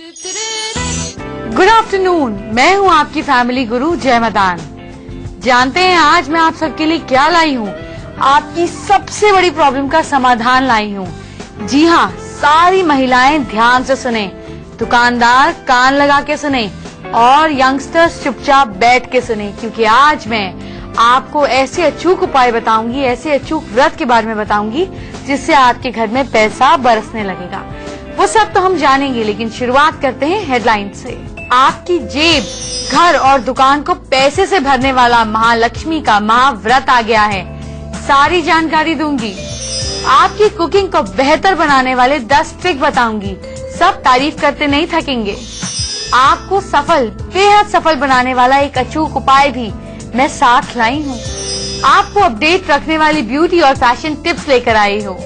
Good afternoon, मैं हूँ आपकी फैमिली गुरु जय मदान। जानते हैं आज मैं आप सबके लिए क्या लाई हूँ? आपकी सबसे बड़ी प्रॉब्लम का समाधान लाई हूँ। जी हाँ, सारी महिलाएं ध्यान से सुने, दुकानदार कान लगा के सुने और यंगस्टर्स चुपचाप बैठ के सुने, क्योंकि आज मैं आपको ऐसे अचूक उपाय बताऊंगी, ऐसे अचूक व्रत के बारे में बताऊंगी जिससे आपके घर में पैसा बरसने लगेगा। वो सब तो हम जानेंगे, लेकिन शुरुआत करते हैं हेडलाइन से। आपकी जेब, घर और दुकान को पैसे से भरने वाला महालक्ष्मी का महाव्रत आ गया है। सारी जानकारी दूंगी। आपकी कुकिंग को बेहतर बनाने वाले 10 ट्रिक बताऊंगी। सब तारीफ करते नहीं थकेंगे। आपको सफल, बेहद सफल बनाने वाला एक अचूक उपाय भी मैं साथ लाई हूँ। आपको अपडेट रखने वाली ब्यूटी और फैशन टिप्स लेकर आई हूँ।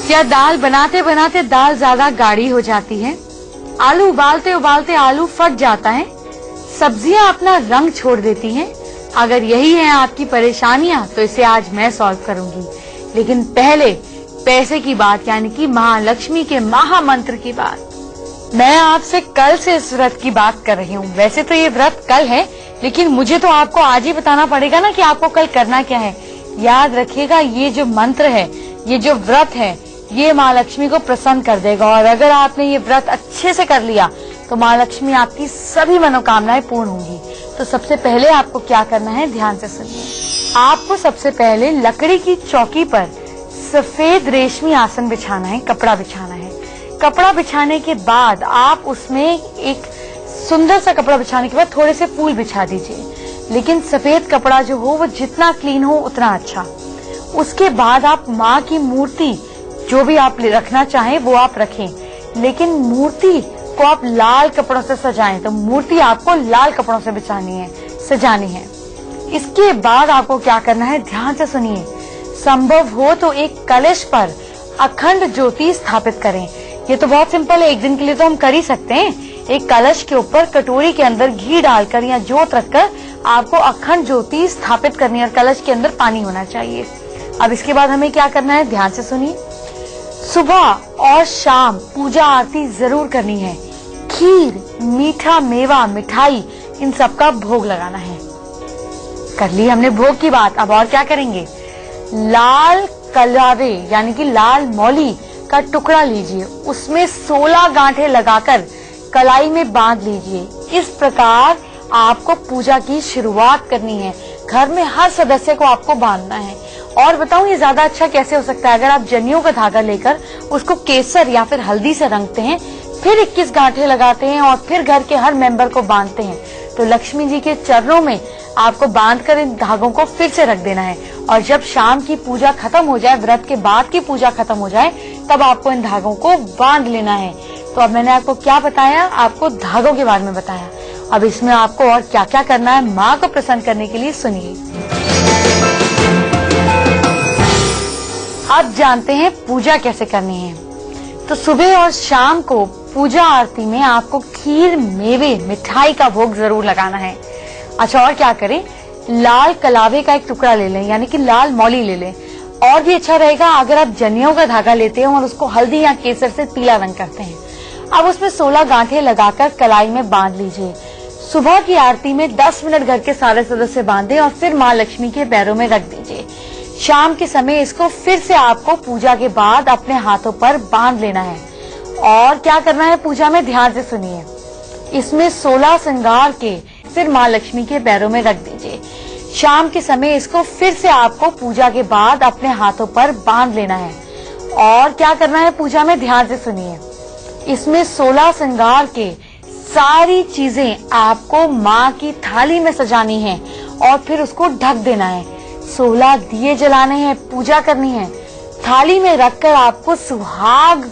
क्या दाल बनाते बनाते दाल ज्यादा गाढ़ी हो जाती है? आलू उबालते उबालते आलू फट जाता है? सब्जियां अपना रंग छोड़ देती हैं? अगर यही है आपकी परेशानियां तो इसे आज मैं सॉल्व करूंगी। लेकिन पहले पैसे की बात, यानी कि महालक्ष्मी के महामंत्र की बात। मैं आपसे कल से इस व्रत की बात कर रही हूँ। वैसे तो ये व्रत कल है, लेकिन मुझे तो आपको आज ही बताना पड़ेगा ना कि आपको कल करना क्या है। याद रखिएगा, ये जो मंत्र है, ये जो व्रत है, ये माँ लक्ष्मी को प्रसन्न कर देगा। और अगर आपने ये व्रत अच्छे से कर लिया तो माँ लक्ष्मी आपकी सभी मनोकामनाएं पूर्ण होंगी। तो सबसे पहले आपको क्या करना है, ध्यान से सुनिए। आपको सबसे पहले लकड़ी की चौकी पर सफेद रेशमी आसन बिछाना है, कपड़ा बिछाना है। कपड़ा बिछाने के बाद आप उसमें एक सुंदर सा कपड़ा बिछाने के बाद थोड़े से फूल बिछा दीजिए, लेकिन सफेद कपड़ा जो हो वो जितना क्लीन हो उतना अच्छा। उसके बाद आप माँ की मूर्ति जो भी आप रखना चाहें वो आप रखें, लेकिन मूर्ति को आप लाल कपड़ों से सजाएं। तो मूर्ति आपको लाल कपड़ों से सजानी है। इसके बाद आपको क्या करना है, ध्यान से सुनिए। संभव हो तो एक कलश पर अखंड ज्योति स्थापित करें। ये तो बहुत सिंपल है, एक दिन के लिए तो हम कर ही सकते हैं। एक कलश के ऊपर कटोरी के अंदर घी डालकर या जोत रखकर आपको अखंड ज्योति स्थापित करनी है और कलश के अंदर पानी होना चाहिए। अब इसके बाद हमें क्या करना है, ध्यान से सुनिए। सुबह और शाम पूजा आरती जरूर करनी है। खीर, मीठा मेवा, मिठाई, इन सब का भोग लगाना है। कर ली हमने भोग की बात। अब और क्या करेंगे, लाल कलावे यानी कि लाल मौली का टुकड़ा लीजिए, उसमें 16 गांठें लगाकर कलाई में बांध लीजिए। इस प्रकार आपको पूजा की शुरुआत करनी है। घर में हर सदस्य को आपको बांधना है। और बताऊं ये ज्यादा अच्छा कैसे हो सकता है, अगर आप जनियों का धागा लेकर उसको केसर या फिर हल्दी से रंगते हैं, फिर 21 गांठें लगाते हैं और फिर घर के हर मेंबर को बांधते हैं, तो लक्ष्मी जी के चरणों में आपको बांधकर इन धागों को फिर से रख देना है। और जब शाम की पूजा खत्म हो जाए, व्रत के बाद की पूजा खत्म हो जाए, तब आपको इन धागों को बांध लेना है। तो अब मैंने आपको क्या बताया, आपको धागों के बारे में बताया। अब इसमें आपको और क्या क्या करना है माँ को प्रसन्न करने के लिए, सुनिए। अब जानते हैं पूजा कैसे करनी है। तो सुबह और शाम को पूजा आरती में आपको खीर, मेवे, मिठाई का भोग जरूर लगाना है। अच्छा, और क्या करें, लाल कलावे का एक टुकड़ा ले लें, यानी कि लाल मौली ले लें। और भी अच्छा रहेगा अगर आप जनियों का धागा लेते हैं और उसको हल्दी या केसर से पीला रंग करते हैं। अब उसमें 16 गांठें लगाकर कलाई में बांध लीजिए। सुबह की आरती में 10 मिनट घर के सारे सदस्य बांधे और फिर माँ लक्ष्मी के पैरों में रख दीजिए। शाम के समय इसको फिर से आपको पूजा के बाद अपने हाथों पर बांध लेना है। और क्या करना है पूजा में, ध्यान से सुनिए। इसमें 16 श्रृंगार के फिर माँ लक्ष्मी के पैरों में रख दीजिए। शाम के समय इसको फिर से आपको पूजा के बाद अपने हाथों पर बांध लेना है। और क्या करना है पूजा में, ध्यान से सुनिए। इसमें 16 श्रृंगार के सारी चीजें आपको माँ की थाली में सजानी है और फिर उसको ढक देना है। 16 दिए जलाने हैं, पूजा करनी है। थाली में रखकर आपको सुहाग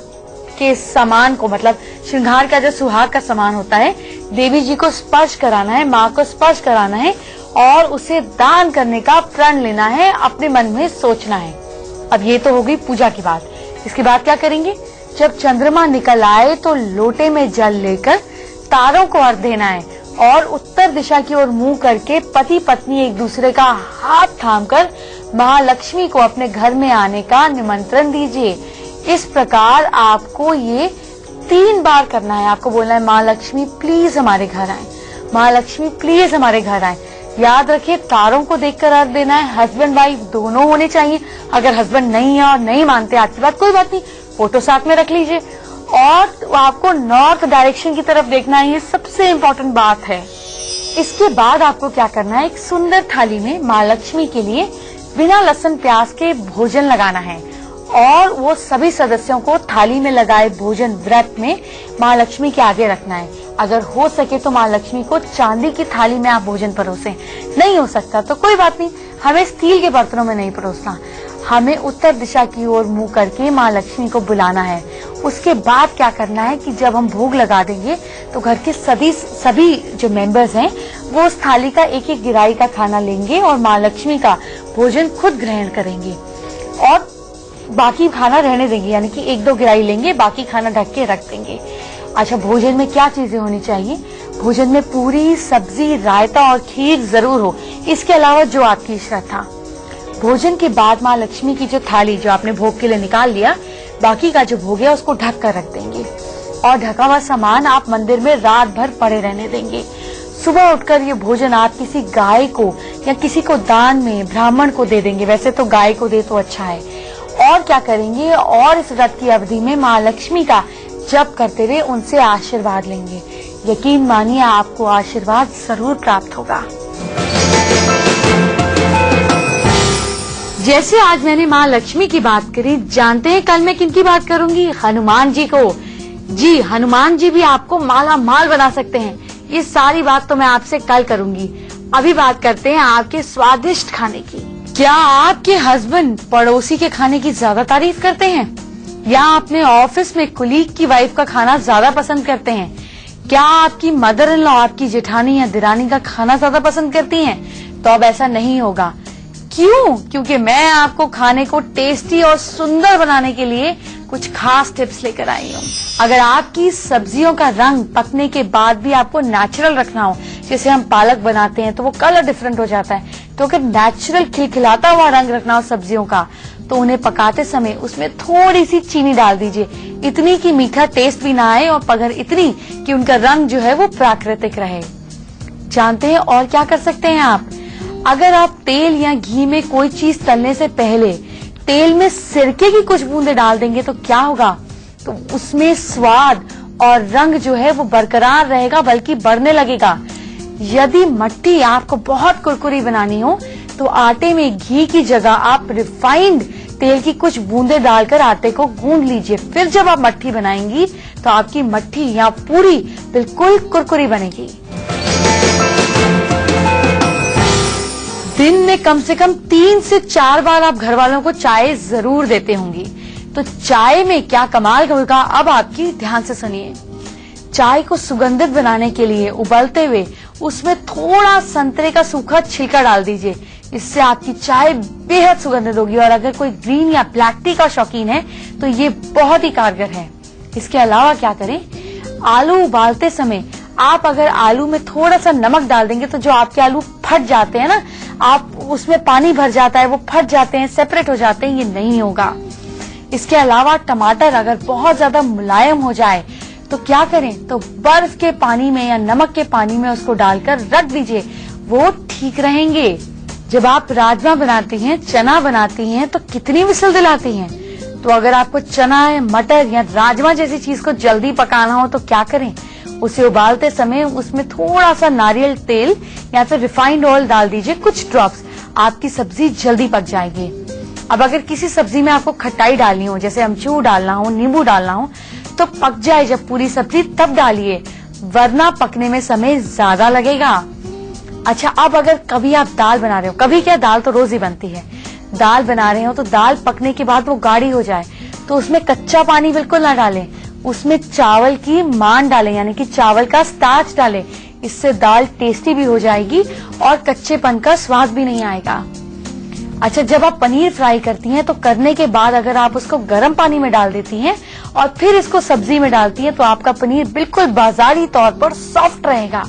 के सामान को, मतलब श्रृंगार का जो सुहाग का सामान होता है, देवी जी को स्पर्श कराना है, माँ को स्पर्श कराना है और उसे दान करने का प्रण लेना है, अपने मन में सोचना है। अब ये तो हो गई पूजा की बात। इसके बाद क्या करेंगे, जब चंद्रमा निकल आए तो लोटे में जल लेकर तारों को अर्घ देना है और उत्तर दिशा की ओर मुंह करके पति पत्नी एक दूसरे का हाथ थामकर महालक्ष्मी को अपने घर में आने का निमंत्रण दीजिए। इस प्रकार आपको ये 3 बार करना है। आपको बोलना है माँ लक्ष्मी प्लीज हमारे घर आए, माँ लक्ष्मी प्लीज हमारे घर आए। याद रखिए तारों को देखकर अर्घ देना है। हस्बैंड वाइफ दोनों होने चाहिए। अगर हस्बैंड नहीं है और नहीं मानते आपकी बात, कोई बात नहीं, फोटो साथ में रख लीजिए। और आपको नॉर्थ डायरेक्शन की तरफ देखना है, ये सबसे इम्पोर्टेंट बात है। इसके बाद आपको क्या करना है, एक सुंदर थाली में माँ लक्ष्मी के लिए बिना लहसुन प्याज के भोजन लगाना है और वो सभी सदस्यों को थाली में लगाए भोजन व्रत में माँ लक्ष्मी के आगे रखना है। अगर हो सके तो माँ लक्ष्मी को चांदी की थाली में आप भोजन परोसें। नहीं हो सकता तो कोई बात नहीं, हमें स्टील के बर्तनों में नहीं परोसना। हमें उत्तर दिशा की ओर मुंह करके माँ लक्ष्मी को बुलाना है। उसके बाद क्या करना है कि जब हम भोग लगा देंगे तो घर के सभी जो मेंबर्स हैं वो उस थाली का एक एक गिराई का खाना लेंगे और माँ लक्ष्मी का भोजन खुद ग्रहण करेंगे और बाकी खाना रहने देंगे, यानी कि 1-2 गिराई लेंगे, बाकी खाना ढक के रख देंगे। अच्छा, भोजन में क्या चीजें होनी चाहिए? भोजन में पूरी, सब्जी, रायता और खीर जरूर हो। इसके अलावा जो आपकी श्रद्धा। भोजन के बाद माँ लक्ष्मी की जो थाली जो आपने भोग के लिए निकाल लिया, बाकी का जो भोग है उसको ढक कर रख देंगे और ढका हुआ सामान आप मंदिर में रात भर पड़े रहने देंगे। सुबह उठकर ये भोजन आप किसी गाय को या किसी को दान में, ब्राह्मण को दे देंगे। वैसे तो गाय को दे तो अच्छा है। और क्या करेंगे, और इस व्रत की अवधि में माँ लक्ष्मी का जप करते हुए उनसे आशीर्वाद लेंगे। यकीन मानिए आपको आशीर्वाद जरूर प्राप्त होगा। जैसे आज मैंने माँ लक्ष्मी की बात करी, जानते हैं कल मैं किनकी बात करूंगी? हनुमान जी को। जी, हनुमान जी भी आपको माला माल बना सकते हैं। ये सारी बात तो मैं आपसे कल करूंगी। अभी बात करते हैं आपके स्वादिष्ट खाने की। क्या आपके हस्बैंड पड़ोसी के खाने की ज्यादा तारीफ करते हैं या अपने ऑफिस में कुलीग की वाइफ का खाना ज्यादा पसंद करते हैं? क्या आपकी मदर इन लॉ, आपकी जेठानी या दिरानी का खाना ज्यादा पसंद करती हैं? तो अब ऐसा नहीं होगा। क्यों? क्योंकि मैं आपको खाने को टेस्टी और सुंदर बनाने के लिए कुछ खास टिप्स लेकर आई हूँ। अगर आपकी सब्जियों का रंग पकने के बाद भी आपको नेचुरल रखना हो, जैसे हम पालक बनाते हैं तो वो कलर डिफरेंट हो जाता है, तो अगर नेचुरल खिलखिलाता हुआ रंग रखना हो सब्जियों का, तो उन्हें पकाते समय उसमें थोड़ी सी चीनी डाल दीजिए। इतनी कि मीठा टेस्ट भी ना आए और मगर इतनी कि उनका रंग जो है वो प्राकृतिक रहे। जानते हैं और क्या कर सकते हैं आप? अगर आप तेल या घी में कोई चीज तलने से पहले तेल में सिरके की कुछ बूंदे डाल देंगे तो क्या होगा? तो उसमें स्वाद और रंग जो है वो बरकरार रहेगा, बल्कि बढ़ने लगेगा। यदि मट्टी आपको बहुत कुरकुरी बनानी हो तो आटे में घी की जगह आप रिफाइंड तेल की कुछ बूंदे डालकर आटे को गूंद लीजिए। फिर जब आप मट्ठी बनाएंगी तो आपकी मट्ठी या पूरी बिल्कुल कुरकुरी बनेगी। दिन में कम से कम 3 से 4 बार आप घर वालों को चाय जरूर देते होंगी। तो चाय में क्या कमाल होगा, अब आपकी ध्यान से सुनिए। चाय को सुगंधित बनाने के लिए उबलते हुए उसमें थोड़ा संतरे का सूखा छिलका डाल दीजिए। इससे आपकी चाय बेहद सुगंधित होगी और अगर कोई ग्रीन या ब्लैक टी का शौकीन है तो ये बहुत ही कारगर है। इसके अलावा क्या करें, आलू उबालते समय आप अगर आलू में थोड़ा सा नमक डाल देंगे तो जो आपके आलू फट जाते हैं ना, आप उसमें पानी भर जाता है, वो फट जाते हैं, सेपरेट हो जाते हैं, ये नहीं होगा। इसके अलावा टमाटर अगर बहुत ज्यादा मुलायम हो जाए तो क्या करें, तो बर्फ के पानी में या नमक के पानी में उसको डालकर रख दीजिए, वो ठीक रहेंगे। जब आप राजमा बनाती हैं, चना बनाती हैं तो कितनी विसल दिलाती हैं? तो अगर आपको चना, मटर या राजमा जैसी चीज को जल्दी पकाना हो तो क्या करें, उसे उबालते समय उसमें थोड़ा सा नारियल तेल या फिर रिफाइंड ऑयल डाल दीजिए, कुछ ड्रॉप्स, आपकी सब्जी जल्दी पक जाएगी। अब अगर किसी सब्जी में आपको खटाई डालनी हो, जैसे अमचूर डालना हो, नींबू डालना हो, तो पक जाए जब पूरी सब्जी तब डालिए, वरना पकने में समय ज्यादा लगेगा। अच्छा, अब अगर कभी आप दाल बना रहे हो, कभी क्या, दाल तो रोज ही बनती है, दाल बना रहे हो तो दाल पकने के बाद वो गाढ़ी हो जाए तो उसमें कच्चा पानी बिल्कुल ना डालें, उसमें चावल की मान डालें, यानी कि चावल का स्टार्च डालें। इससे दाल टेस्टी भी हो जाएगी और कच्चेपन का स्वाद भी नहीं आएगा। अच्छा, जब आप पनीर फ्राई करती हैं तो करने के बाद अगर आप उसको गर्म पानी में डाल देती हैं और फिर इसको सब्जी में डालती हैं तो आपका पनीर बिल्कुल बाजारी तौर पर सॉफ्ट रहेगा।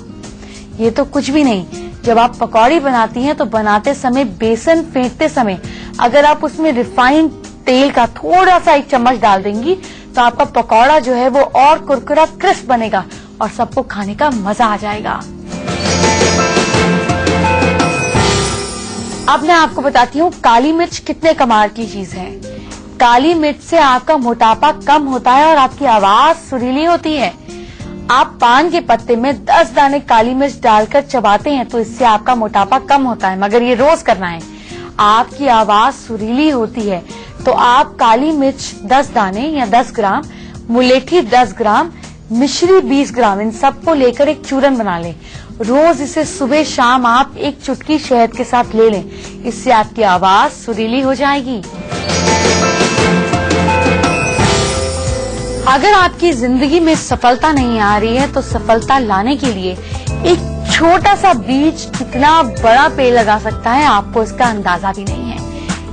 ये तो कुछ भी नहीं, जब आप पकौड़ी बनाती हैं तो बनाते समय, बेसन फेंटते समय अगर आप उसमें रिफाइंड तेल का थोड़ा सा 1 चम्मच डाल देंगी तो आपका पकौड़ा जो है वो और कुरकुरा क्रिस्प बनेगा और सबको खाने का मजा आ जाएगा। अब मैं आपको बताती हूँ काली मिर्च कितने कमाल की चीज है। काली मिर्च से आपका मोटापा कम होता है और आपकी आवाज सुरीली होती है। आप पान के पत्ते में 10 दाने काली मिर्च डालकर चबाते हैं तो इससे आपका मोटापा कम होता है, मगर ये रोज करना है। आपकी आवाज सुरीली होती है तो आप काली मिर्च 10 दाने या 10 ग्राम, मुलेठी 10 ग्राम, मिश्री 20 ग्राम, इन सबको लेकर एक चूरन बना लें। रोज इसे सुबह शाम आप एक चुटकी शहद के साथ ले लें, इससे आपकी आवाज सुरीली हो जाएगी। अगर आपकी जिंदगी में सफलता नहीं आ रही है तो सफलता लाने के लिए एक छोटा सा बीज कितना बड़ा पेड़ लगा सकता है आपको इसका अंदाजा भी नहीं है।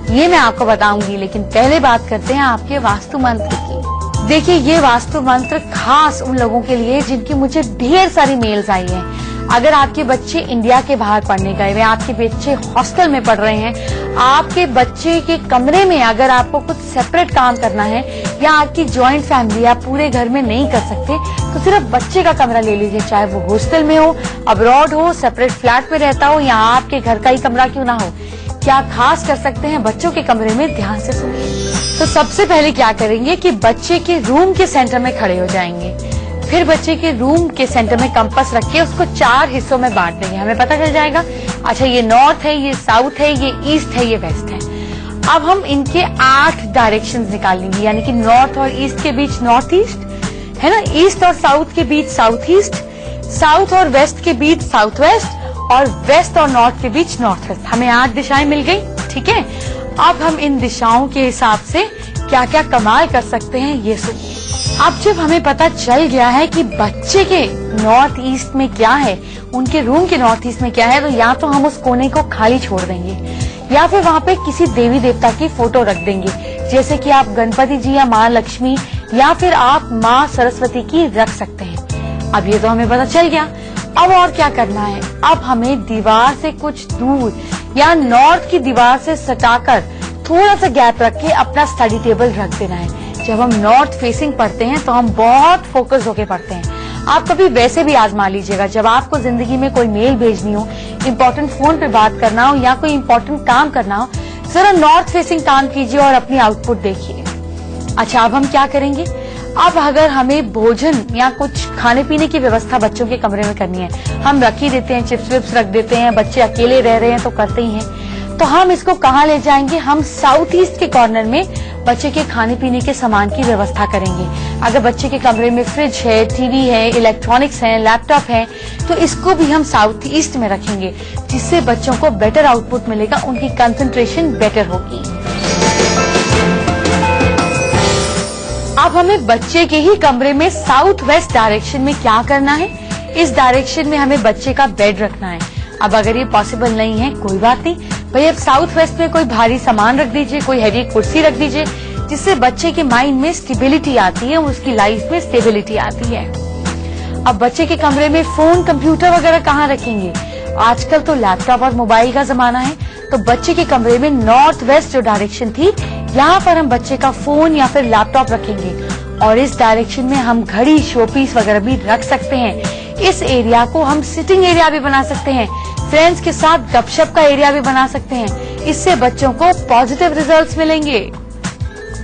ये मैं आपको बताऊंगी, लेकिन पहले बात करते हैं आपके वास्तु मंत्र की। देखिए, ये वास्तु मंत्र खास उन लोगों के लिए जिनकी मुझे ढेर सारी मेल्स आई हैं। अगर आपके बच्चे इंडिया के बाहर पढ़ने गए हुए, आपके बच्चे हॉस्टल में पढ़ रहे हैं, आपके बच्चे के कमरे में अगर आपको कुछ सेपरेट काम करना है या आपकी जॉइंट फैमिली आप पूरे घर में नहीं कर सकते तो सिर्फ बच्चे का कमरा ले लीजिए, चाहे वो हॉस्टल में हो, अब्रॉड हो, सेपरेट फ्लैट में रहता हो या आपके घर का ही कमरा क्यों ना हो। क्या खास कर सकते हैं बच्चों के कमरे में, ध्यान से सुनिए। तो सबसे पहले क्या करेंगे कि बच्चे के रूम के सेंटर में खड़े हो जाएंगे। फिर बच्चे के रूम के सेंटर में कंपास रख के उसको 4 हिस्सों में बांट देंगे। हमें पता चल जाएगा, अच्छा ये नॉर्थ है, ये साउथ है, ये ईस्ट है, ये वेस्ट है। अब हम इनके 8 डायरेक्शंस निकाल लेंगे, यानी कि नॉर्थ और ईस्ट के बीच नॉर्थ ईस्ट है ना, ईस्ट और साउथ के बीच साउथ ईस्ट, साउथ और वेस्ट के बीच साउथ वेस्ट और वेस्ट और नॉर्थ के बीच नॉर्थ वेस्ट। हमें 8 दिशाएं मिल गई, ठीक है। अब हम इन दिशाओं के हिसाब से क्या क्या कमाल कर सकते हैं ये सुनिए। अब जब हमें पता चल गया है कि बच्चे के नॉर्थ ईस्ट में क्या है, उनके रूम के नॉर्थ ईस्ट में क्या है, तो या तो हम उस कोने को खाली छोड़ देंगे या फिर वहाँ पे किसी देवी देवता की फोटो रख देंगे, जैसे कि आप गणपति जी या माँ लक्ष्मी या फिर आप माँ सरस्वती की रख सकते हैं। अब ये तो हमें पता चल गया। अब और क्या करना है, अब हमें दीवार से कुछ दूर या नॉर्थ की दीवार से सटाकर थोड़ा सा गैप रख के अपना स्टडी टेबल रख देना है। जब हम नॉर्थ फेसिंग पढ़ते हैं तो हम बहुत फोकस होके पढ़ते हैं। आप कभी वैसे भी आजमा लीजिएगा, जब आपको जिंदगी में कोई मेल भेजनी हो, इम्पोर्टेंट फोन पे बात करना हो या कोई इम्पोर्टेंट काम करना हो, जरा नॉर्थ फेसिंग काम कीजिए और अपनी आउटपुट देखिए। अच्छा, अब हम क्या करेंगे, अब अगर हमें भोजन या कुछ खाने पीने की व्यवस्था बच्चों के कमरे में करनी है, हम रख ही देते हैं, चिप्स विप्स रख देते हैं, बच्चे अकेले रह रहे हैं तो करते ही हैं, तो हम इसको कहाँ ले जाएंगे, हम साउथ ईस्ट के कॉर्नर में बच्चे के खाने पीने के सामान की व्यवस्था करेंगे। अगर बच्चे के कमरे में फ्रिज है, टीवी है, इलेक्ट्रॉनिक्स है, लैपटॉप है, तो इसको भी हम साउथ ईस्ट में रखेंगे, जिससे बच्चों को बेटर आउटपुट मिलेगा, उनकी कंसंट्रेशन बेटर होगी। अब हमें बच्चे के ही कमरे में साउथ वेस्ट डायरेक्शन में क्या करना है, इस डायरेक्शन में हमें बच्चे का बेड रखना है। अब अगर ये पॉसिबल नहीं है कोई बात नहीं भाई, अब साउथ वेस्ट में कोई भारी सामान रख दीजिए, कोई हैवी कुर्सी रख दीजिए, जिससे बच्चे के माइंड में स्टेबिलिटी आती है, उसकी लाइफ में स्टेबिलिटी आती है। अब बच्चे के कमरे में फोन, कंप्यूटर वगैरह कहाँ रखेंगे, आजकल तो लैपटॉप और मोबाइल का जमाना है, तो बच्चे के कमरे में नॉर्थ वेस्ट जो डायरेक्शन थी, यहाँ पर हम बच्चे का फोन या फिर लैपटॉप रखेंगे और इस डायरेक्शन में हम घड़ी, शोपीस वगैरह भी रख सकते हैं। इस एरिया को हम सिटिंग एरिया भी बना सकते हैं, फ्रेंड्स के साथ गपशप का एरिया भी बना सकते हैं। इससे बच्चों को पॉजिटिव रिजल्ट्स मिलेंगे।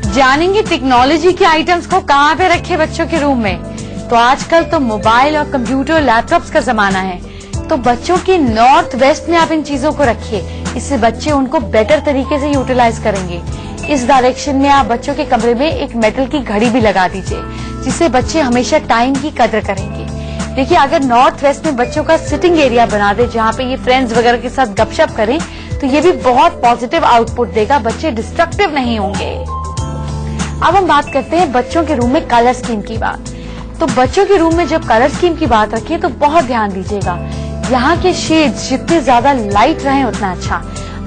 जानेंगे टेक्नोलॉजी के आइटम्स को कहाँ पे रखे बच्चों के रूम में। तो आजकल तो मोबाइल और कंप्यूटर, लैपटॉप्स का जमाना है, तो बच्चों के नॉर्थ वेस्ट में आप इन चीजों को रखिए, इससे बच्चे उनको बेटर तरीके से यूटिलाइज करेंगे। इस डायरेक्शन में आप बच्चों के कमरे में एक मेटल की घड़ी भी लगा दीजिए, जिससे बच्चे हमेशा टाइम की कदर करेंगे। देखिए, अगर नॉर्थ वेस्ट में बच्चों का सिटिंग एरिया बना दे जहाँ पे ये फ्रेंड्स वगैरह के साथ गपशप करें, तो ये भी बहुत पॉजिटिव आउटपुट देगा, बच्चे डिस्ट्रक्टिव नहीं होंगे। अब हम बात करते हैं बच्चों के रूम में कलर स्कीम की बात। तो बच्चों के रूम में जब कलर स्कीम की बात रखें तो बहुत ध्यान दीजिएगा, यहाँ के शेड्स जितने ज्यादा लाइट रहे उतना अच्छा।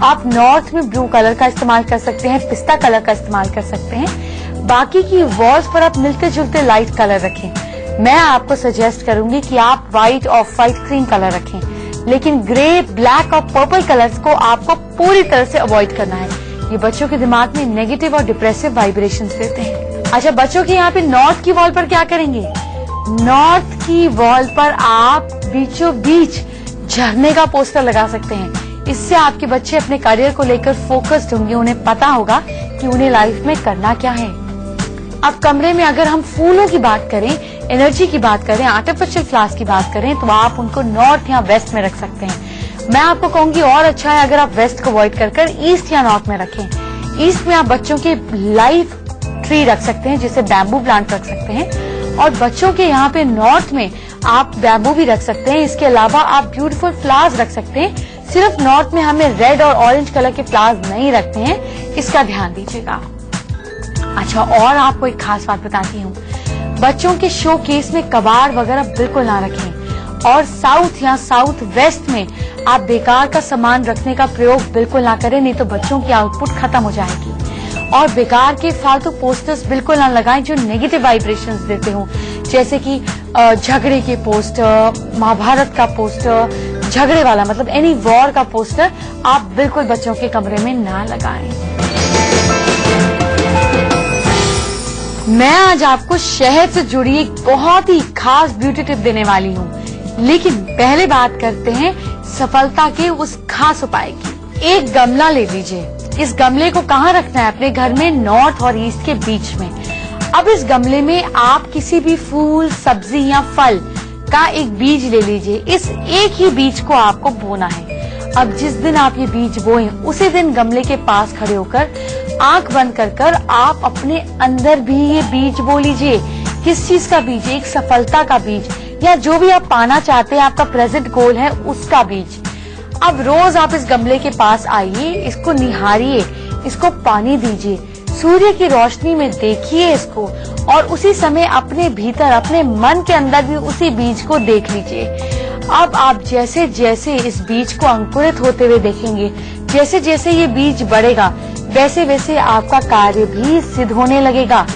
आप नॉर्थ में ब्लू कलर का इस्तेमाल कर सकते हैं, पिस्ता कलर का इस्तेमाल कर सकते हैं, बाकी की वॉल्स पर आप मिलते जुलते लाइट कलर रखें। मैं आपको सजेस्ट करूंगी कि आप white, of white, cream colour रखें, लेकिन ग्रे, ब्लैक और पर्पल कलर्स को आपको पूरी तरह से अवॉइड करना है, ये बच्चों के दिमाग में नेगेटिव और डिप्रेसिव वाइब्रेशंस देते हैं। अच्छा, बच्चों के यहाँ पे नॉर्थ की वॉल पर क्या करेंगे? नॉर्थ की वॉल पर आप बीचों बीच झरने का पोस्टर लगा सकते हैं। इससे आपके बच्चे अपने करियर को लेकर फोकस्ड होंगे, उन्हें पता होगा कि उन्हें लाइफ में करना क्या है। अब कमरे में अगर हम फूलों की बात करें, एनर्जी की बात करें, आर्टिफिशियल फ्लावर्स की बात करें, तो आप उनको नॉर्थ या वेस्ट में रख सकते हैं। मैं आपको कहूंगी और अच्छा है अगर आप वेस्ट को अवॉइड कर ईस्ट या नॉर्थ में रखें। ईस्ट में आप बच्चों के लाइफ ट्री रख सकते हैं, जिसे बैम्बू प्लांट रख सकते हैं, और बच्चों के यहाँ पे नॉर्थ में आप बैम्बू भी रख सकते हैं। इसके अलावा आप ब्यूटीफुल फ्लावर्स रख सकते हैं। सिर्फ नॉर्थ में हमें रेड और ऑरेंज कलर के फ्लावर्स नहीं रखते हैं, इसका ध्यान दीजिएगा। अच्छा, और आपको एक खास बात बताती हूँ, बच्चों के शो केस में कबाड़ वगैरह बिल्कुल ना रखें, और साउथ या साउथ वेस्ट में आप बेकार का सामान रखने का प्रयोग बिल्कुल ना करें, नहीं तो बच्चों की आउटपुट खत्म हो जाएगी। और बेकार के फालतू पोस्टर्स बिल्कुल ना लगाएं जो नेगेटिव वाइब्रेशंस देते हो, जैसे कि झगड़े के पोस्टर, महाभारत का पोस्टर, झगड़े वाला मतलब एनी वॉर का पोस्टर आप बिल्कुल बच्चों के कमरे में ना लगाएं। मैं आज आपको शहद से जुड़ी एक बहुत ही खास ब्यूटी टिप देने वाली हूँ, लेकिन पहले बात करते हैं सफलता के उस खास उपाय की। एक गमला ले लीजिए। इस गमले को कहाँ रखना है? अपने घर में नॉर्थ और ईस्ट के बीच में। अब इस गमले में आप किसी भी फूल, सब्जी या फल का एक बीज ले लीजिए। इस एक ही बीज को आपको बोना है। अब जिस दिन आप ये बीज बोएं, उसी दिन गमले के पास खड़े होकर आंख बंद कर आप अपने अंदर भी ये बीज बो लीजिए। किस चीज का बीज? एक सफलता का बीज, या जो भी आप पाना चाहते हैं, आपका प्रेजेंट गोल है, उसका बीज। अब रोज आप इस गमले के पास आइए, इसको निहारिए, इसको पानी दीजिए, सूर्य की रोशनी में देखिए इसको, और उसी समय अपने भीतर, अपने मन के अंदर भी उसी बीज को देख लीजिए। अब आप जैसे जैसे इस बीज को अंकुरित होते हुए देखेंगे, जैसे जैसे ये बीज बढ़ेगा, वैसे वैसे आपका कार्य भी सिद्ध होने लगेगा।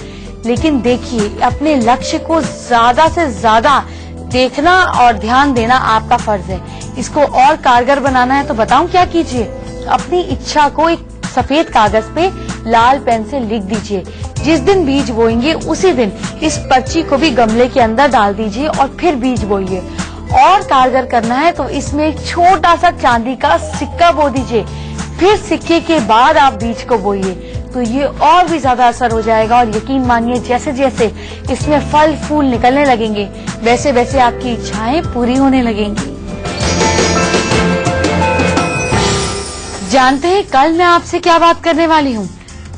लेकिन देखिए, अपने लक्ष्य को ज्यादा से ज्यादा देखना और ध्यान देना आपका फर्ज है। इसको और कारगर बनाना है तो बताऊं क्या कीजिए? अपनी इच्छा को एक सफेद कागज पे लाल पेन से लिख दीजिए। जिस दिन बीज बोएंगे उसी दिन इस पर्ची को भी गमले के अंदर डाल दीजिए और फिर बीज बोइए। और कारगर करना है तो इसमें एक छोटा सा चांदी का सिक्का बो दीजिए। फिर सिक्के के बाद आप बीज को बोइए, तो ये और भी ज्यादा असर हो जाएगा। और यकीन मानिए, जैसे जैसे इसमें फल फूल निकलने लगेंगे, वैसे वैसे आपकी इच्छाएं पूरी होने लगेंगी। जानते हैं कल मैं आपसे क्या बात करने वाली हूँ?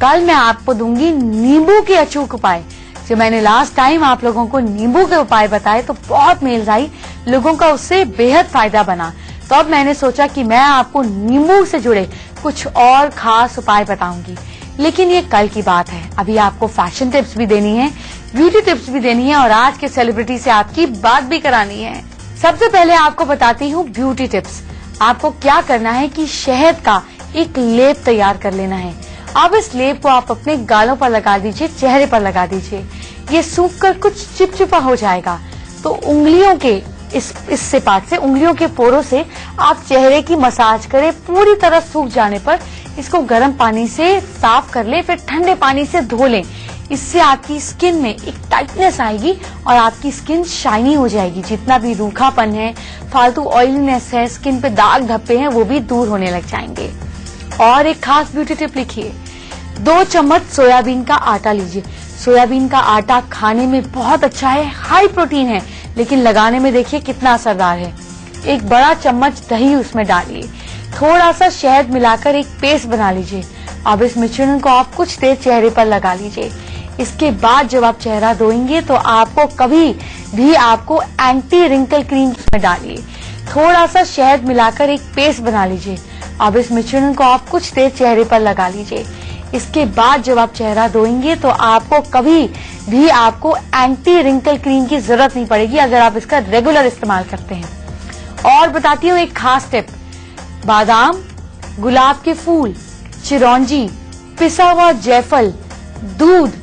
कल मैं आपको दूंगी नींबू के अचूक उपाय। जो मैंने लास्ट टाइम आप लोगों को नींबू के उपाय बताए तो बहुत मेल आई, लोगों का उससे बेहद फायदा बना। तो अब मैंने सोचा कि मैं आपको नींबू से जुड़े कुछ और खास उपाय बताऊंगी। लेकिन ये कल की बात है। अभी आपको फैशन टिप्स भी देनी है, ब्यूटी टिप्स भी देनी है, और आज के सेलिब्रिटी से आपकी बात भी करानी है। सबसे पहले आपको बताती हूँ ब्यूटी टिप्स। आपको क्या करना है कि शहद का एक लेप तैयार कर लेना है। अब इस लेप को आप अपने गालों पर लगा दीजिए, चेहरे पर लगा दीजिए। ये सूख कर कुछ चिपचिपा हो जाएगा, तो उंगलियों के इससे पार्ट से, उंगलियों के पोरों से आप चेहरे की मसाज करें। पूरी तरह सूख जाने पर इसको गर्म पानी से साफ कर लें, फिर ठंडे पानी से धो लें। इससे आपकी स्किन में एक टाइटनेस आएगी और आपकी स्किन शाइनी हो जाएगी। जितना भी रूखापन है, फालतू ऑयलीनेस है, स्किन पे दाग धब्बे हैं, वो भी दूर होने लग जाएंगे। और एक खास ब्यूटी टिप लिखिए, 2 चम्मच सोयाबीन का आटा लीजिए। सोयाबीन का आटा खाने में बहुत अच्छा है, हाई प्रोटीन है, लेकिन लगाने में देखिए कितना असरदार है। एक बड़ा चम्मच दही उसमें डालिए, थोड़ा सा शहद मिलाकर एक पेस्ट बना लीजिए। अब इस मिश्रण को आप कुछ देर चेहरे पर लगा लीजिए। इसके बाद जब आप चेहरा धोएंगे तो आपको कभी भी आपको एंटी रिंकल क्रीम में डालिए, थोड़ा सा शहद मिलाकर एक पेस्ट बना लीजिए। अब इस मिश्रण को आप कुछ देर चेहरे पर लगा लीजिए। इसके बाद जब आप चेहरा धोएंगे तो आपको कभी भी आपको एंटी रिंकल क्रीम की जरूरत नहीं पड़ेगी, अगर आप इसका रेगुलर इस्तेमाल करते हैं। और बताती हूँ एक खास टिप, बादाम, गुलाब के फूल, चिरौंजी, पिसा हुआ जायफल, दूध,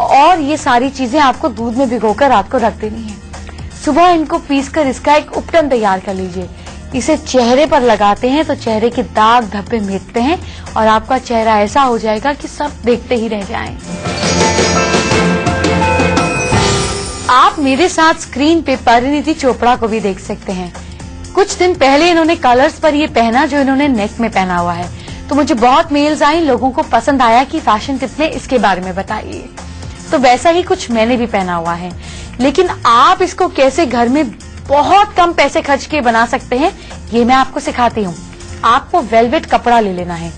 और ये सारी चीजें आपको दूध में भिगोकर रात को रख देनी है। सुबह इनको पीसकर इसका एक उपटन तैयार कर लीजिए। इसे चेहरे पर लगाते हैं तो चेहरे के दाग धब्बे मिटते हैं और आपका चेहरा ऐसा हो जाएगा कि सब देखते ही रह जाएं। आप मेरे साथ स्क्रीन पे परिणीति चोपड़ा को भी देख सकते हैं। कुछ दिन पहले इन्होंने कलर्स पर ये पहना जो इन्होंने नेक में पहना हुआ है, तो मुझे बहुत मेल्स आई, लोगों को पसंद आया कि फैशन टिप ने इसके बारे में बताइए। तो वैसा ही कुछ मैंने भी पहना हुआ है, लेकिन आप इसको कैसे घर में बहुत कम पैसे खर्च के बना सकते हैं ये मैं आपको सिखाती हूँ। आपको वेलवेट कपड़ा ले लेना है।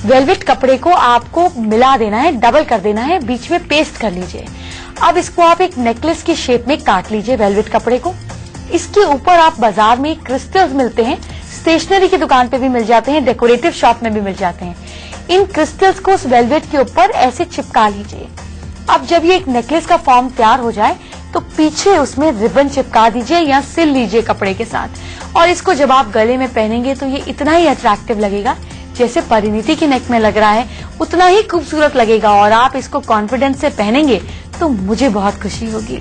वेलवेट कपड़े को आपको मिला देना है, डबल कर देना है, बीच में पेस्ट कर लीजिए। अब इसको आप एक नेकलेस की शेप में काट लीजिए वेलवेट कपड़े को। इसके ऊपर आप बाजार में क्रिस्टल्स मिलते हैं, स्टेशनरी की दुकान पे भी मिल जाते हैं, डेकोरेटिव शॉप में भी मिल जाते हैं। इन क्रिस्टल्स को उस वेलवेट के ऊपर ऐसे चिपका लीजिए। अब जब ये एक नेकलेस का फॉर्म तैयार हो जाए तो पीछे उसमें रिबन चिपका दीजिए या सिल लीजिए कपड़े के साथ, और इसको जब आप गले में पहनेंगे तो ये इतना ही अट्रैक्टिव लगेगा जैसे परिणीति की नेक में लग रहा है, उतना ही खूबसूरत लगेगा। और आप इसको कॉन्फिडेंस से पहनेंगे तो मुझे बहुत खुशी होगी।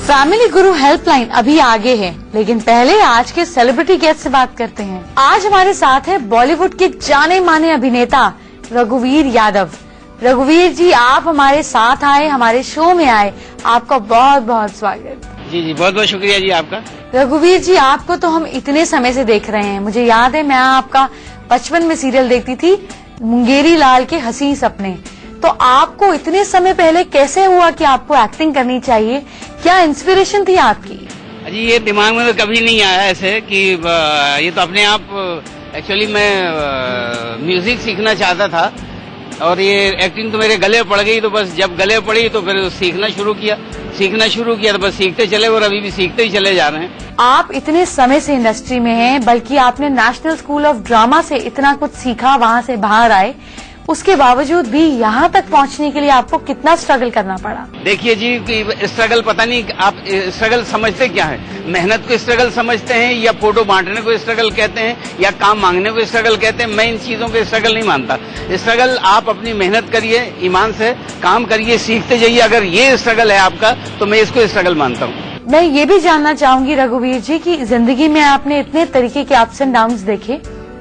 फैमिली गुरु हेल्पलाइन अभी आगे है, लेकिन पहले आज के सेलिब्रिटी गेस्ट से बात करते हैं। आज हमारे साथ है बॉलीवुड के जाने माने अभिनेता रघुवीर यादव। रघुवीर जी, आप हमारे साथ आए, हमारे शो में आए, आपका बहुत बहुत स्वागत। जी जी, बहुत बहुत शुक्रिया जी आपका। रघुवीर जी, आपको तो हम इतने समय से देख रहे हैं। मुझे याद है मैं आपका बचपन में सीरियल देखती थी, मुंगेरी लाल के हसी सपने। तो आपको इतने समय पहले कैसे हुआ कि आपको एक्टिंग करनी चाहिए? क्या इंस्पिरेशन थी आपकी? जी, ये दिमाग में तो कभी नहीं आया ऐसे कि ये तो अपने आप, एक्चुअली मैं म्यूजिक सीखना चाहता था और ये एक्टिंग तो मेरे गले पड़ गई। तो बस जब गले पड़ी तो फिर सीखना शुरू किया तो बस सीखते चले और अभी भी सीखते ही चले जा रहे हैं। आप इतने समय से इंडस्ट्री में हैं, बल्कि आपने नेशनल स्कूल ऑफ ड्रामा से इतना कुछ सीखा, वहाँ से बाहर आए, उसके बावजूद भी यहाँ तक पहुँचने के लिए आपको कितना स्ट्रगल करना पड़ा? देखिए जी, कि स्ट्रगल पता नहीं आप स्ट्रगल समझते क्या है। मेहनत को स्ट्रगल समझते हैं या फोटो बांटने को स्ट्रगल कहते हैं या काम मांगने को स्ट्रगल कहते हैं। मैं इन चीजों को स्ट्रगल नहीं मानता। स्ट्रगल आप अपनी मेहनत करिए, ईमान से काम करिए, सीखते जाइए। अगर ये स्ट्रगल है आपका तो मैं इसको स्ट्रगल मानता हूँ। मैं ये भी जानना चाहूंगी रघुवीर जी की जिंदगी में आपने इतने तरीके के अप्स एंड डाउन्स देखे,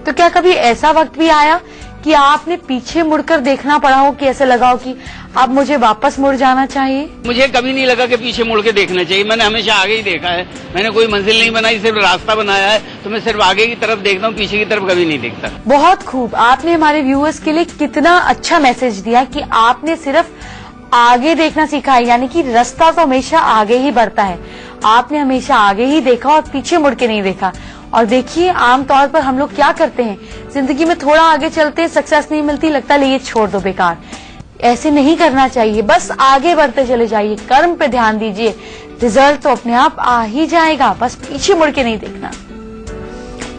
तो क्या कभी ऐसा वक्त भी आया कि आपने पीछे मुड़कर देखना पड़ा हो कि ऐसे लगा हो कि अब मुझे वापस मुड़ जाना चाहिए? मुझे कभी नहीं लगा कि पीछे मुड़ के देखना चाहिए। मैंने हमेशा आगे ही देखा है। मैंने कोई मंजिल नहीं बनाई, सिर्फ रास्ता बनाया है। तो मैं सिर्फ आगे की तरफ देखता हूँ, पीछे की तरफ कभी नहीं देखता। बहुत खूब। आपने हमारे व्यूअर्स के लिए कितना अच्छा मैसेज दिया कि आपने सिर्फ आगे देखना सीखा है, यानी कि रास्ता तो हमेशा आगे ही बढ़ता है। आपने हमेशा आगे ही देखा और पीछे मुड़ के नहीं देखा। और देखिए, आमतौर पर हम लोग क्या करते हैं, जिंदगी में थोड़ा आगे चलते हैं, सक्सेस नहीं मिलती, लगता है ये छोड़ दो, बेकार। ऐसे नहीं करना चाहिए, बस आगे बढ़ते चले जाइए, कर्म पे ध्यान दीजिए, रिजल्ट तो अपने आप आ ही जाएगा। बस पीछे मुड़ के नहीं देखना।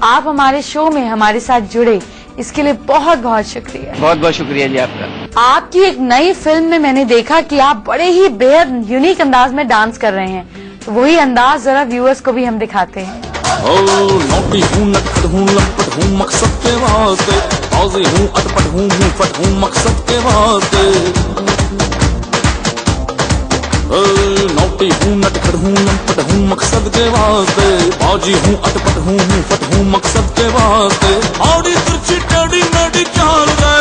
आप हमारे शो में हमारे साथ जुड़े, इसके लिए बहुत बहुत शुक्रिया। बहुत बहुत शुक्रिया जी आपका। आपकी एक नई फिल्म में मैंने देखा कि आप बड़े ही बेहद यूनिक अंदाज में डांस कर रहे हैं, तो वही अंदाज जरा व्यूअर्स को भी हम दिखाते हैं। नौटी हूँ, नटखट हूँ, लंपट हूँ, मकसद के वास्ते औज़ी हूँ, अटपट हूँ, मुंहफट हूँ, मकसद के वास्ते। नौटी हूँ, नटखट हूँ, लंपट हूँ, मकसद के वास्ते औज़ी हूँ, अटपट हूँ, मुंहफट हूँ, मकसद के वास्ते। औड़ी तिरछी टेढ़ी मेढ़ी चाल रे,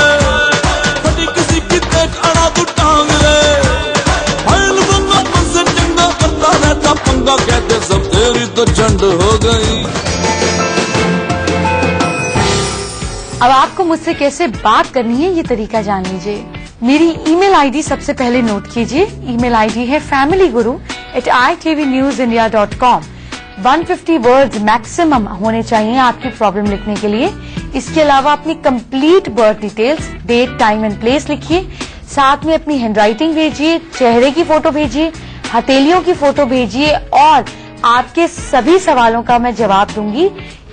फटी किसी की देख अड़ा तू टांग रे। फैल बंगा मन से चंगा करता रहता पंगा, कहते सब तेरी तो झंड हो गई। अब आपको मुझसे कैसे बात करनी है ये तरीका जान लीजिए। मेरी ईमेल आईडी सबसे पहले नोट कीजिए। ईमेल आईडी है familyguru@itvnewsindia.com। 150 वर्ड्स मैक्सिमम होने चाहिए आपकी प्रॉब्लम लिखने के लिए। इसके अलावा अपनी complete birth details, date, time and place लिखिए। साथ में अपनी हैंडराइटिंग भेजिए, चेहरे की फोटो भेजिए, हथेलियों की फोटो भेजिए, और आपके सभी सवालों का मैं जवाब दूंगी,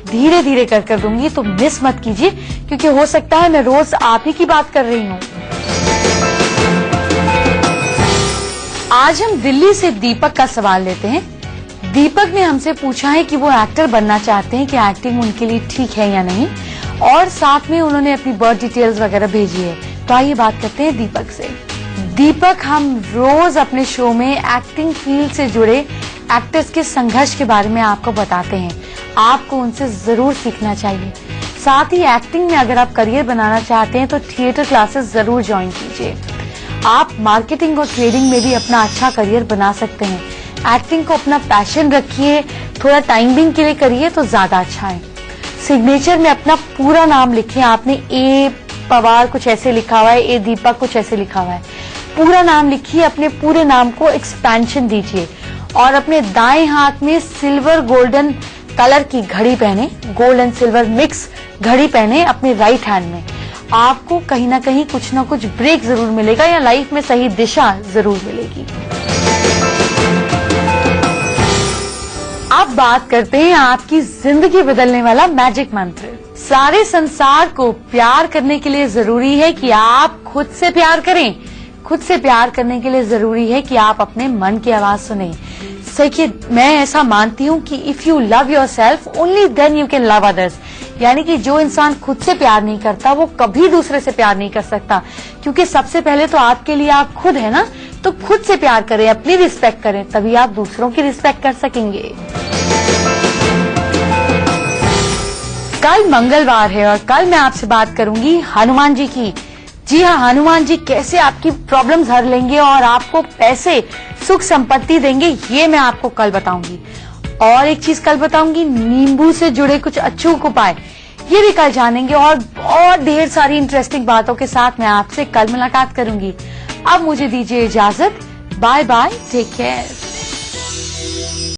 धीरे धीरे कर दूंगी, तो मिस मत कीजिए, क्योंकि हो सकता है मैं रोज आप ही की बात कर रही हूँ। आज हम दिल्ली से दीपक का सवाल लेते हैं। दीपक ने हमसे पूछा है कि वो एक्टर बनना चाहते हैं, कि एक्टिंग उनके लिए ठीक है या नहीं, और साथ में उन्होंने अपनी बर्थ डिटेल्स वगैरह भेजी है। तो आइए बात करते हैं दीपक से। दीपक, हम रोज अपने शो में एक्टिंग फील्ड से जुड़े एक्टर्स के संघर्ष के बारे में आपको बताते हैं। आपको उनसे जरूर सीखना चाहिए। साथ ही एक्टिंग में अगर आप करियर बनाना चाहते हैं तो थिएटर क्लासेस जरूर ज्वाइन कीजिए। आप मार्केटिंग और ट्रेडिंग में भी अपना अच्छा करियर बना सकते हैं। एक्टिंग को अपना पैशन रखिए, थोड़ा टाइम बिंग के लिए करिए तो ज्यादा अच्छा है। सिग्नेचर में अपना पूरा नाम लिखें। आपने ए पवार कुछ ऐसे लिखा हुआ है, ए दीपक कुछ ऐसे लिखा हुआ है। पूरा नाम लिखिए, अपने पूरे नाम को एक्सपेंशन दीजिए और अपने दाएं हाथ में सिल्वर गोल्डन कलर की घड़ी पहने, गोल्ड एंड सिल्वर मिक्स घड़ी पहने अपने राइट हैंड में। आपको कहीं ना कहीं कुछ ना कुछ ब्रेक जरूर मिलेगा या लाइफ में सही दिशा जरूर मिलेगी। अब बात करते हैं आपकी जिंदगी बदलने वाला मैजिक मंत्र। सारे संसार को प्यार करने के लिए जरूरी है कि आप खुद से प्यार करें। खुद से प्यार करने के लिए जरूरी है कि आप अपने मन की आवाज सुने। देखिए, मैं ऐसा मानती हूँ कि if you love yourself only then you can love others. यानी कि जो इंसान खुद से प्यार नहीं करता वो कभी दूसरे से प्यार नहीं कर सकता, क्योंकि सबसे पहले तो आपके लिए आप खुद है ना। तो खुद से प्यार करें, अपनी रिस्पेक्ट करें, तभी आप दूसरों की रिस्पेक्ट कर सकेंगे। कल मंगलवार है और कल मैं आपसे बात करूंगी हनुमान जी की। जी हाँ, हनुमान जी कैसे आपकी प्रॉब्लम्स हर लेंगे और आपको पैसे सुख संपत्ति देंगे, ये मैं आपको कल बताऊंगी। और एक चीज कल बताऊंगी, नींबू से जुड़े कुछ अचूक उपाय, ये भी कल जानेंगे। और बहुत ढेर सारी इंटरेस्टिंग बातों के साथ मैं आपसे कल मुलाकात करूंगी। अब मुझे दीजिए इजाजत। Bye bye, take care.